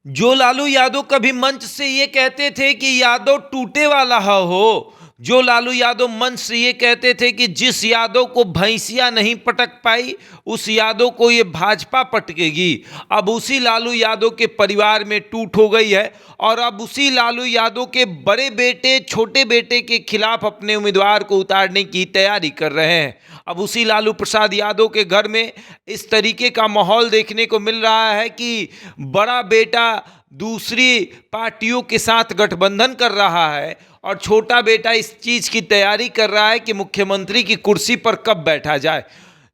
जो लालू यादव कभी मंच से ये कहते थे कि यादव टूटे वाला हो, जो लालू यादव मंच से ये कहते थे कि जिस यादव को भैंसिया नहीं पटक पाई उस यादव को ये भाजपा पटकेगी, अब उसी लालू यादव के परिवार में टूट हो गई है और अब उसी लालू यादव के बड़े बेटे छोटे बेटे के खिलाफ अपने उम्मीदवार को उतारने की तैयारी कर रहे हैं। अब उसी लालू प्रसाद यादव के घर में इस तरीके का माहौल देखने को मिल रहा है कि बड़ा बेटा दूसरी पार्टियों के साथ गठबंधन कर रहा है और छोटा बेटा इस चीज की तैयारी कर रहा है कि मुख्यमंत्री की कुर्सी पर कब बैठा जाए।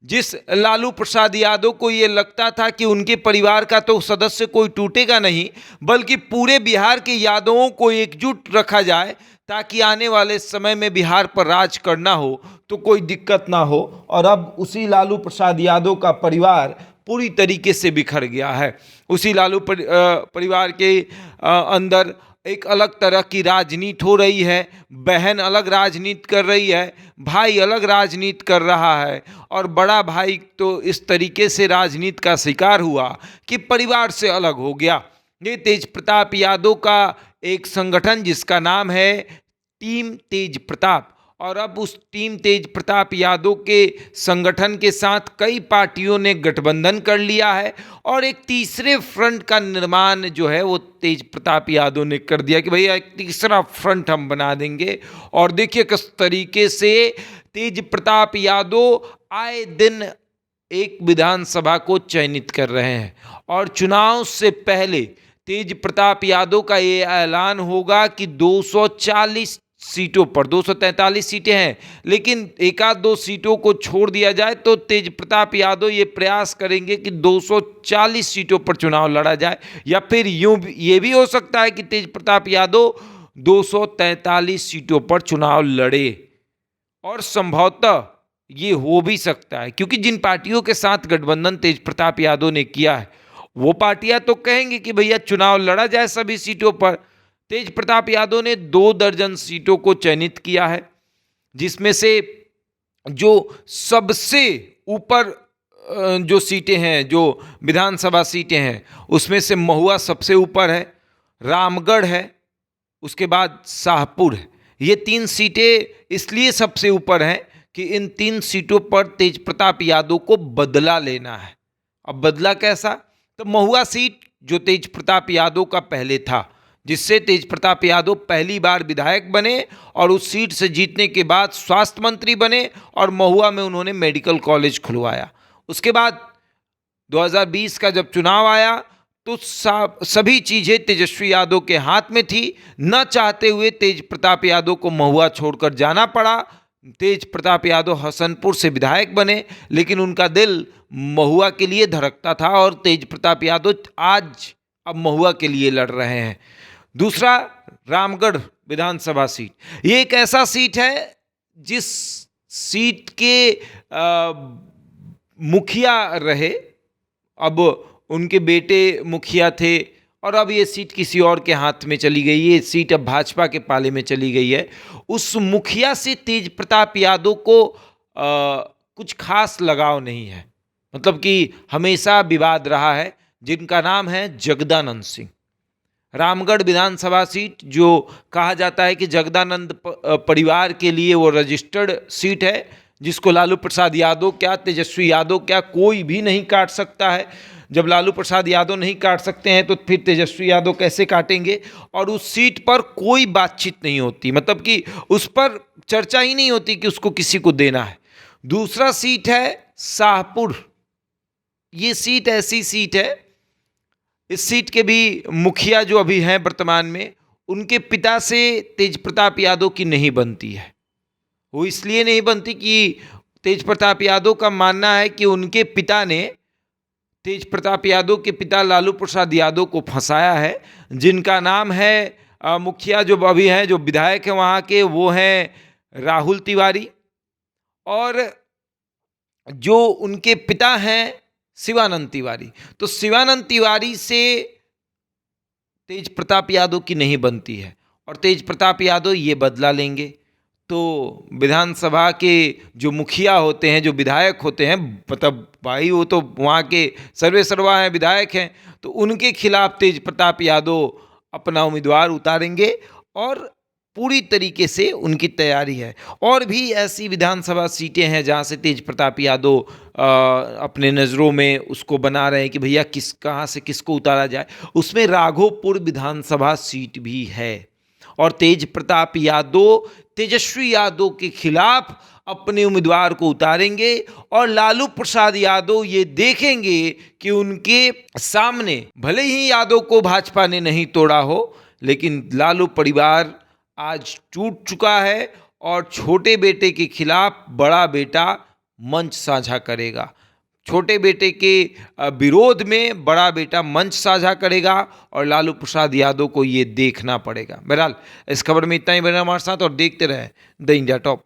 जिस लालू प्रसाद यादव को ये लगता था कि उनके परिवार का तो सदस्य कोई टूटेगा नहीं, बल्कि पूरे बिहार के यादवों को एकजुट रखा जाए ताकि आने वाले समय में बिहार पर राज करना हो तो कोई दिक्कत ना हो, और अब उसी लालू प्रसाद यादव का परिवार पूरी तरीके से बिखर गया है। उसी लालू परिवार के अंदर एक अलग तरह की राजनीति हो रही है, बहन अलग राजनीति कर रही है, भाई अलग राजनीति कर रहा है और बड़ा भाई तो इस तरीके से राजनीति का शिकार हुआ कि परिवार से अलग हो गया। ये तेज प्रताप यादव का एक संगठन जिसका नाम है टीम तेज प्रताप, और अब उस टीम तेज प्रताप यादव के संगठन के साथ कई पार्टियों ने गठबंधन कर लिया है और एक तीसरे फ्रंट का निर्माण जो है वो तेज प्रताप यादव ने कर दिया कि भैया एक तीसरा फ्रंट हम बना देंगे। और देखिए किस तरीके से तेज प्रताप यादव आए दिन एक विधानसभा को चयनित कर रहे हैं और चुनाव से पहले तेज प्रताप यादव का ये ऐलान होगा कि 240 सीटों पर 243 सीटें हैं, लेकिन एक आध दो सीटों को छोड़ दिया जाए तो तेज प्रताप यादव ये प्रयास करेंगे कि 240 सीटों पर चुनाव लड़ा जाए, या फिर यूं ये भी हो सकता है कि तेज प्रताप यादव 243 सीटों पर चुनाव लड़े। और संभवतः ये हो भी सकता है क्योंकि जिन पार्टियों के साथ गठबंधन तेज प्रताप यादव ने किया है वो पार्टियां तो कहेंगे कि भैया चुनाव लड़ा जाए सभी सीटों पर। तेज प्रताप यादव ने 2 दर्जन सीटों को चयनित किया है, जिसमें से जो सबसे ऊपर जो सीटें हैं, जो विधानसभा सीटें हैं, उसमें से महुआ सबसे ऊपर है, रामगढ़ है, उसके बाद शाहपुर है। ये 3 सीटें इसलिए सबसे ऊपर हैं कि इन 3 सीटों पर तेज प्रताप यादव को बदला लेना है। अब बदला कैसा? तो महुआ सीट जो तेज प्रताप यादव का पहले था, जिससे तेज प्रताप यादव पहली बार विधायक बने और उस सीट से जीतने के बाद स्वास्थ्य मंत्री बने और महुआ में उन्होंने मेडिकल कॉलेज खुलवाया। उसके बाद 2020 का जब चुनाव आया तो सभी चीज़ें तेजस्वी यादव के हाथ में थी। न चाहते हुए तेज प्रताप यादव को महुआ छोड़कर जाना पड़ा। तेज प्रताप यादव हसनपुर से विधायक बने, लेकिन उनका दिल महुआ के लिए धड़कता था और तेज प्रताप यादव आज अब महुआ के लिए लड़ रहे हैं। दूसरा, रामगढ़ विधानसभा सीट, ये एक ऐसा सीट है जिस सीट के मुखिया रहे, अब उनके बेटे मुखिया थे और अब ये सीट किसी और के हाथ में चली गई। ये सीट अब भाजपा के पाले में चली गई है। उस मुखिया से तेज प्रताप यादव को कुछ खास लगाव नहीं है, मतलब कि हमेशा विवाद रहा है, जिनका नाम है जगदानंद सिंह। रामगढ़ विधानसभा सीट जो कहा जाता है कि जगदानंद परिवार के लिए वो रजिस्टर्ड सीट है, जिसको लालू प्रसाद यादव क्या तेजस्वी यादव क्या कोई भी नहीं काट सकता है। जब लालू प्रसाद यादव नहीं काट सकते हैं तो फिर तेजस्वी यादव कैसे काटेंगे? और उस सीट पर कोई बातचीत नहीं होती, मतलब कि उस पर चर्चा ही नहीं होती कि उसको किसी को देना है। दूसरा सीट है शाहपुर। ये सीट ऐसी सीट है, इस सीट के भी मुखिया जो अभी हैं वर्तमान में, उनके पिता से तेज प्रताप यादव की नहीं बनती है। वो इसलिए नहीं बनती कि तेज प्रताप यादव का मानना है कि उनके पिता ने, तेज प्रताप यादव के पिता लालू प्रसाद यादव को फंसाया है, जिनका नाम है मुखिया जो अभी हैं, जो विधायक हैं वहाँ के, वो हैं राहुल तिवारी, और जो उनके पिता हैं शिवानंद तिवारी। तो शिवानंद तिवारी से तेज प्रताप यादव की नहीं बनती है और तेज प्रताप यादव ये बदला लेंगे। तो विधानसभा के जो मुखिया होते हैं, जो विधायक होते हैं, मतलब भाई वो तो वहाँ के सर्वे सर्वा हैं, विधायक हैं, तो उनके खिलाफ तेज प्रताप यादव अपना उम्मीदवार उतारेंगे और पूरी तरीके से उनकी तैयारी है। और भी ऐसी विधानसभा सीटें हैं जहाँ से तेज प्रताप यादव अपने नज़रों में उसको बना रहे हैं कि भैया कहाँ से किसको उतारा जाए। उसमें राघोपुर विधानसभा सीट भी है और तेज प्रताप यादव तेजस्वी यादव के खिलाफ अपने उम्मीदवार को उतारेंगे और लालू प्रसाद यादव ये देखेंगे कि उनके सामने भले ही यादव को भाजपा ने नहीं तोड़ा हो, लेकिन लालू परिवार आज टूट चुका है और छोटे बेटे के खिलाफ बड़ा बेटा मंच साझा करेगा। छोटे बेटे के विरोध में बड़ा बेटा मंच साझा करेगा और लालू प्रसाद यादव को ये देखना पड़ेगा। बहरहाल इस खबर में इतना ही, बने हमारे साथ और देखते रहे द इंडिया टॉप।